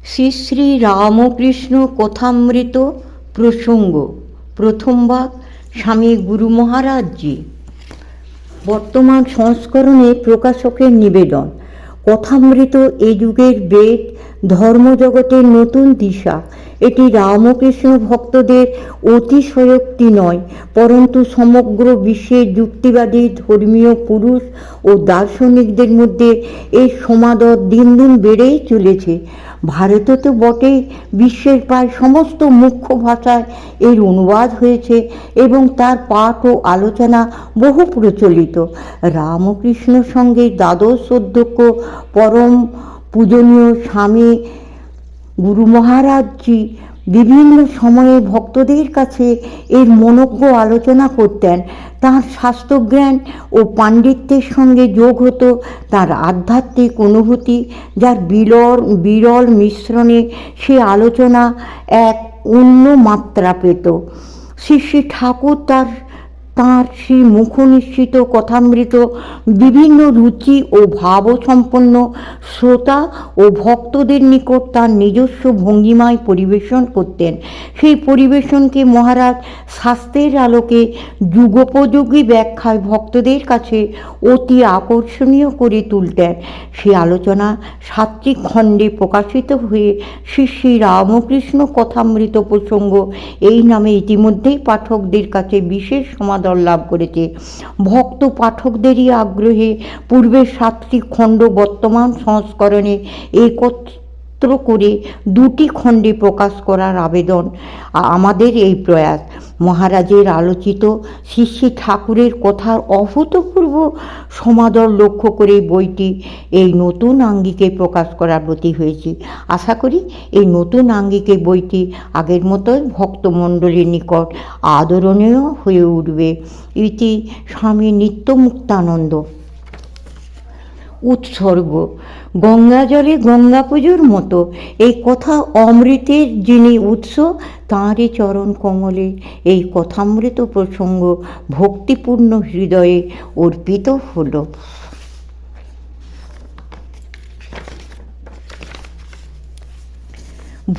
শ্রী শ্রী রামকৃষ্ণ কথামৃত প্রসঙ্গ প্রথম ভাগ স্বামী গুরু মহারাজজি। বর্তমান সংস্করণে প্রকাশকের নিবেদন। কথামৃত এ যুগের বেদ, ধর্মজগতের নতুন দিশা। এটি রামকৃষ্ণ ভক্তদের অতিশয়োক্তি নয়, পরন্তু সমগ্র বিশ্বের যুক্তিবাদী ধর্মীয় পুরুষ ও দার্শনিকদের মধ্যে এর সমাদর দিন দিন বেড়েই চলেছে। ভারতে তো বটেই, বিশ্বের প্রায় সমস্ত মুখ্য ভাষায় এর অনুবাদ হয়েছে এবং তার পাঠ ও আলোচনা বহু প্রচলিত। রামকৃষ্ণ সঙ্গে দ্বাদশ অধ্যক্ষ পরম পূজনীয় স্বামী গুরু মহারাজজি বিভিন্ন সময়ে ভক্তদের কাছে এর মনোজ্ঞ আলোচনা করতেন। তাঁর শাস্ত্রজ্ঞান ও পাণ্ডিত্যের সঙ্গে যোগ হতো তাঁর আধ্যাত্মিক অনুভূতি, যার বিরল মিশ্রণে সে আলোচনা এক অন্য মাত্রা পেত। শ্রী শ্রী ঠাকুর তাঁর সেই মুখনিশ্চিত কথামৃত বিভিন্ন রুচি ও ভাবসম্পন্ন শ্রোতা ও ভক্তদের নিকট তার নিজস্ব ভঙ্গিমায় পরিবেশন করতেন। সেই পরিবেশনকে মহারাজ শাস্ত্রের আলোকে যুগোপযোগী ব্যাখ্যায় ভক্তদের কাছে অতি আকর্ষণীয় করে তুলতেন। সেই আলোচনা 7টি খণ্ডে প্রকাশিত হয়ে শ্রী শ্রী রামকৃষ্ণ কথামৃত প্রসঙ্গ এই নামে ইতিমধ্যেই পাঠকদের কাছে বিশেষ সমাদর লাভ করেছে। ভক্ত পাঠকদেরই আগ্রহে পূর্বের 7টি খণ্ড বর্তমান সংস্করণে একত্র করে 2টি খণ্ডে প্রকাশ করার আবেদন আমাদের এই প্রয়াস। মহারাজের আলোচিত শ্রী শ্রী ঠাকুরের কথার অভূতপূর্ব সমাদর লক্ষ্য করে বইটি এই নতুন আঙ্গিকে প্রকাশ করার ব্রতী হয়েছি। আশা করি এই নতুন আঙ্গিকে বইটি আগের মতোই ভক্তমণ্ডলীর নিকট আদরণীয় হয়ে উঠবে। ইতি স্বামী নিত্যমুক্তানন্দ। উৎসর্গ। গঙ্গা জলে গঙ্গা পুজোর মতো এই কথা অমৃতের যিনি উৎস, তাঁরই চরণ কমলে এই কথামৃত প্রসঙ্গ ভক্তিপূর্ণ হৃদয়ে অর্পিত হল।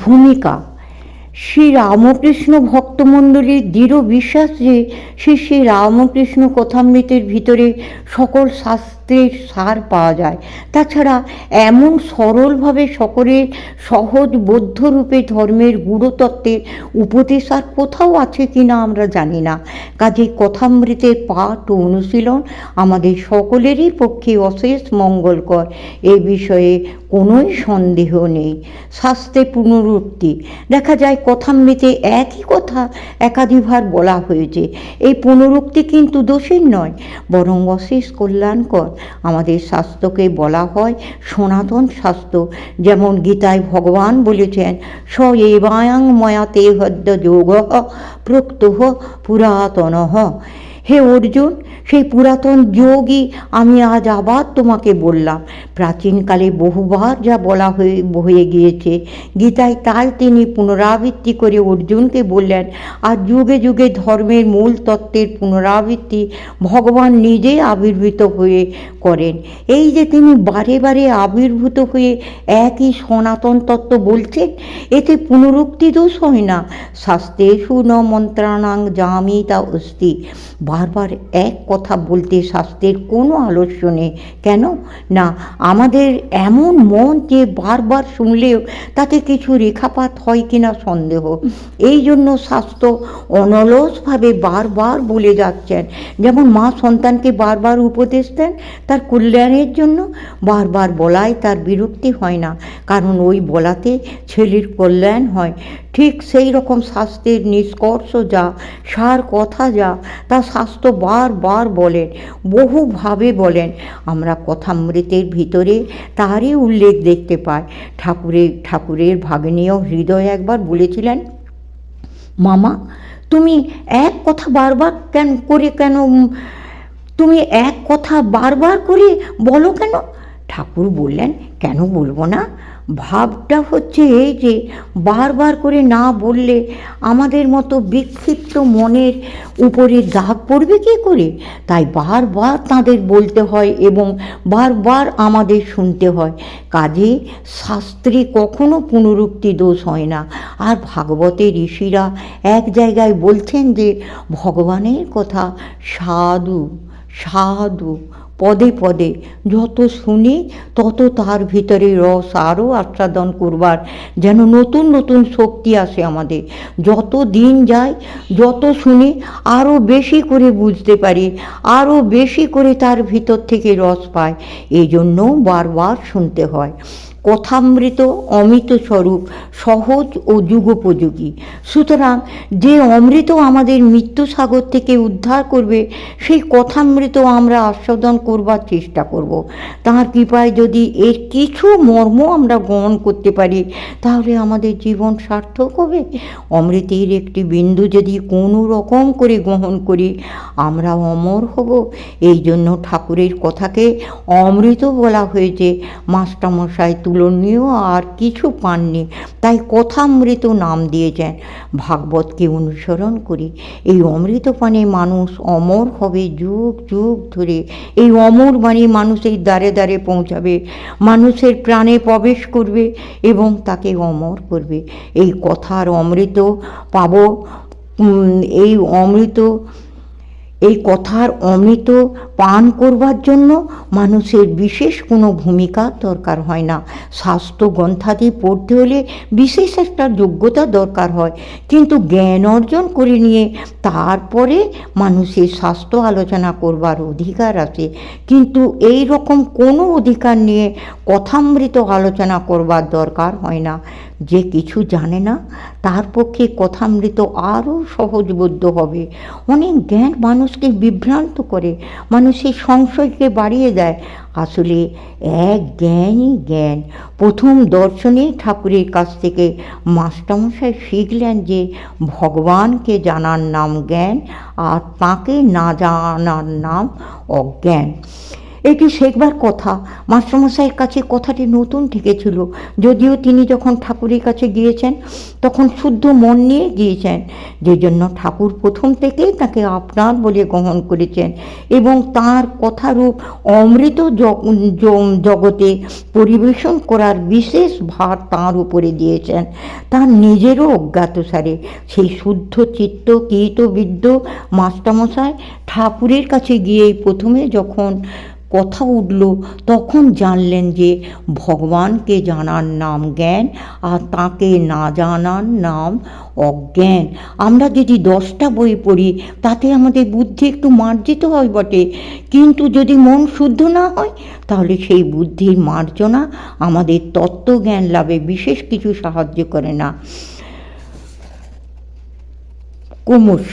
ভূমিকা। শ্রী রামকৃষ্ণ ভক্তমণ্ডলীর দৃঢ় বিশ্বাস যে শ্রী শ্রী রামকৃষ্ণ কথামৃতের ভিতরে সকল শাস্ত্রের সার পাওয়া যায়। তাছাড়া এমন সরলভাবে সকলের সহজ বোধ্যরূপে ধর্মের গূঢ়তত্ত্বের উপদেশ আর কোথাও আছে কিনা আমরা জানি না। কাজেই কথামৃতের পাঠ ও অনুশীলন আমাদের সকলেরই পক্ষে অশেষ মঙ্গলকর, এ বিষয়ে কোনোই সন্দেহ নেই। শাস্ত্রে পুনরুক্তি। দেখা যায় কথামৃতে একই কথা একাধিকবার বলা হয়েছে। এই পুনরুক্তি কিন্তু দোষের নয়, বরং অশেষ কল্যাণকর। আমাদের শাস্ত্রকে বলা হয় সনাতন শাস্ত্র। যেমন গীতায় ভগবান বলেছেন, স এবায়াং ময়াতে হদ্য যোগ প্রক্তঃ পুরাতনঃ। হে অর্জুন, সেই পুরাতন যোগই আমি আজ আবার তোমাকে বললাম। প্রাচীনকালে বহুবার যা বলা হয়ে গিয়েছে গীতায়, তাই তিনি পুনরাবৃত্তি করে অর্জুনকে বললেন। আর যুগে যুগে ধর্মের মূল তত্ত্বের পুনরাবৃত্তি ভগবান নিজে আবির্ভূত হয়ে করেন। এই যে তিনি বারে বারে আবির্ভূত হয়ে একই সনাতন তত্ত্ব বলছেন, এতে পুনরুক্তি দোষ হয় না। শাস্ত্রেষু ন মন্ত্রাণাং জামিতা অস্তি। বারবার এক কথা বলতে শাস্ত্রের কোনো আলস্য নেই। কেন না, আমাদের এমন মন যে বারবার শুনলেও তাতে কিছু রেখাপাত হয় কিনা সন্দেহ। এই জন্য শাস্ত্র অনলসভাবে বারবার বলে যাচ্ছেন। যেমন মা সন্তানকে বারবার উপদেশ দেন তার কল্যাণের জন্য, বারবার বলায় তার বিরক্তি হয় না, কারণ ওই বলাতে ছেলের কল্যাণ হয়। ঠিক সেই রকম শাস্ত্রের নিষ্কর্ষ যা, সার কথা যা, তা শাস্ত্র বারবার বলেন, বহুভাবে বলেন। আমরা কথামৃতের ভিতরে তারই উল্লেখ দেখতে পাই। ঠাকুরের ভাগ্নেয় হৃদয় একবার বলেছিলেন, মামা তুমি এক কথা বারবার তুমি এক কথা বারবার করে বলো কেন? ঠাকুর বললেন, কেন বলবো না? ভাবটা হচ্ছে এই যে বারবার করে না বললে আমাদের মতো বিক্ষিপ্ত মনের উপরে দাগ পড়বে কী করে? তাই বারবার তাদের বলতে হয় এবং বারবার আমাদের শুনতে হয়। কাজে শাস্ত্রে কখনো পুনরুক্তি দোষ হয় না। আর ভাগবতের ঋষিরা এক জায়গায় বলছেন যে ভগবানের কথা সাধু সাধু পদে পদে যত শুনি তত তার ভিতরে রস আরও আস্বাদন করবার যেন নতুন নতুন শক্তি আসে আমাদের। যত দিন যায় যত শুনি আরও বেশি করে বুঝতে পারি, আরও বেশি করে তার ভিতর থেকে রস পায়। এই জন্য বারবার শুনতে হয়। কথামৃত অমৃত স্বরূপ, সহজ ও যুগোপযোগী। সুতরাং যে অমৃত আমাদের মৃত্যু সাগর থেকে উদ্ধার করবে সেই কথামৃত আমরা আস্বাদন করবার চেষ্টা করব। তাঁর কৃপায় যদি এর কিছু মর্ম আমরা গ্রহণ করতে পারি তাহলে আমাদের জীবন সার্থক হবে। অমৃতের একটি বিন্দু যদি কোনো রকম করে গ্রহণ করি আমরা অমর হব। এই জন্য ঠাকুরের কথাকে অমৃত বলা হয়েছে। মাস্টারমশাই তুলনীয় আর কিছু পাননি, তাই কথামৃত নাম দিয়েছেন। ভাগবতকে অনুসরণ করি এই অমৃত পানে মানুষ অমর হবে যুগ যুগ ধরে। এই অমর বাণী মানুষের দ্বারে দ্বারে পৌঁছাবে, মানুষের প্রাণে প্রবেশ করবে এবং তাকে অমর করবে। এই কথার অমৃত পাব, এই কথার অমৃত পান করবার জন্য মানুষের বিশেষ কোনো ভূমিকা দরকার হয় না। শাস্ত্র গ্রন্থাদি পড়তে হলে বিশেষ একটা যোগ্যতা দরকার হয়, কিন্তু জ্ঞান অর্জন করে নিয়ে তারপরে মানুষের শাস্ত্র আলোচনা করবার অধিকার আছে। কিন্তু এই রকম কোনো অধিকার নিয়ে কথামৃত আলোচনা করবার দরকার হয় না। যে কিছু জানে না তার পক্ষে কথামৃত আরও সহজবোধ্য হবে। অনেক জ্ঞান মানুষকে বিভ্রান্ত করে, মানুষের সংশয়কে বাড়িয়ে দেয়। আসলে এক জ্ঞানই জ্ঞান। প্রথম দর্শনে ঠাকুরের কাছ থেকে মাস্টারমশাই শিখলেন যে ভগবানকে জানার নাম জ্ঞান আর তাকে না জানার নাম অজ্ঞান। এটি শেখবার কথা। মাস্টারমশাইয়ের কাছে কথাটি নতুন ঠেকেছিল, যদিও তিনি যখন ঠাকুরের কাছে গিয়েছেন তখন শুদ্ধ মন নিয়ে গিয়েছেন, যে জন্য ঠাকুর প্রথম থেকেই তাকে আপনার বলে গ্রহণ করেছেন এবং তাঁর কথারূপ অমৃত জগতে পরিবেশন করার বিশেষ ভার তাঁর উপরে দিয়েছেন। তার নিজেরও অজ্ঞাতসারে সেই শুদ্ধ চিত্ত কৃতবিদ্য মাস্টারমশাই ঠাকুরের কাছে গিয়েই প্রথমে যখন কথা উঠল তখন জানলেন যে ভগবানকে জানার নাম জ্ঞান আর তাকে না জানার নাম অজ্ঞান। আমরা যদি 10টা বই পড়ি তাতে আমাদের বুদ্ধি একটু মার্জিত হয় বটে, কিন্তু যদি মন শুদ্ধ না হয় তাহলে সেই বুদ্ধির মার্জনা আমাদের তত্ত্বজ্ঞান লাভে বিশেষ কিছু সাহায্য করে না। ক্রমশ